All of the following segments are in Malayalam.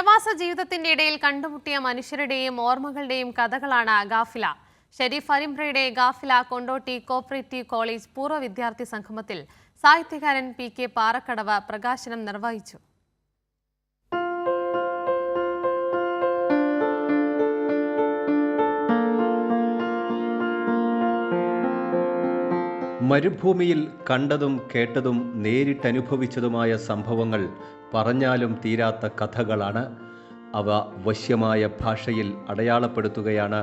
പ്രവാസ ജീവിതത്തിന്റെ ഇടയിൽ കണ്ടുമുട്ടിയ മനുഷ്യരുടെയും ഓർമ്മകളുടെയും കഥകളാണ് ഗാഫില. ഷെരീഫ് അരിമ്പ്രയുടെ ഗാഫില കൊണ്ടോട്ടി കോപ്പറേറ്റീവ് കോളേജ് പൂർവ്വ വിദ്യാർത്ഥി സംഗമത്തിൽ സാഹിത്യകാരൻ PK പാറക്കടവ് പ്രകാശനം നിർവഹിച്ചു. മരുഭൂമിയിൽ കണ്ടതും കേട്ടതും നേരിട്ടനുഭവിച്ചതുമായ സംഭവങ്ങൾ പറഞ്ഞാലും തീരാത്ത കഥകളാണ്. അവ വശ്യമായ ഭാഷയിൽ അടയാളപ്പെടുത്തുകയാണ്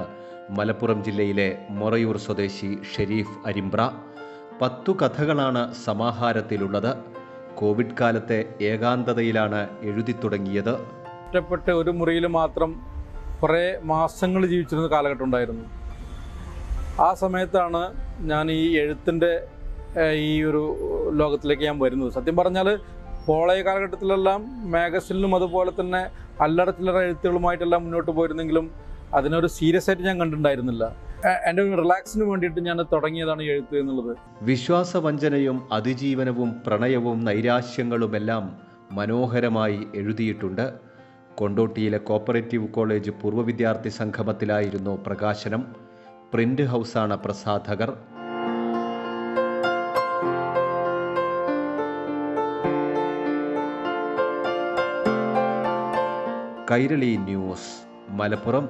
മലപ്പുറം ജില്ലയിലെ മൊറയൂർ സ്വദേശി ഷെരീഫ് അരിമ്പ്ര. 10 കഥകളാണ് സമാഹാരത്തിലുള്ളത്. കോവിഡ് കാലത്തെ ഏകാന്തതയിലാണ് എഴുതി തുടങ്ങിയത്. ഒറ്റപ്പെട്ട ഒരു മുറിയിൽ മാത്രം കുറേ മാസങ്ങൾ ജീവിച്ചിരുന്ന കാലഘട്ടം ഉണ്ടായിരുന്നു. ആ സമയത്താണ് ഞാൻ ഈ എഴുത്തിൻ്റെ ഈ ഒരു ലോകത്തിലേക്ക് ഞാൻ വരുന്നത്. സത്യം പറഞ്ഞാൽ കോളേജ് കാലഘട്ടത്തിലെല്ലാം മാഗസിനിലും അതുപോലെ തന്നെ അല്ലറ ചില്ലറ എഴുത്തുകളുമായിട്ടെല്ലാം മുന്നോട്ട് പോയിരുന്നെങ്കിലും അതിനൊരു സീരിയസ് ആയിട്ട് ഞാൻ കണ്ടിട്ടുണ്ടായിരുന്നില്ല. എൻ്റെ ഒരു റിലാക്സിന് വേണ്ടിയിട്ട് ഞാൻ തുടങ്ങിയതാണ് എഴുത്ത് എന്നുള്ളത്. വിശ്വാസവഞ്ചനയും അതിജീവനവും പ്രണയവും നൈരാശ്യങ്ങളുമെല്ലാം മനോഹരമായി എഴുതിയിട്ടുണ്ട്. കൊണ്ടോട്ടിയിലെ കോപ്പറേറ്റീവ് കോളേജ് പൂർവ്വ വിദ്യാർത്ഥി സംഗമത്തിലായിരുന്നു പ്രകാശനം. പ്രിന്റ് ഹൗസാണ് പ്രസാധകർ. കൈരളി ന്യൂസ്, മലപ്പുറം.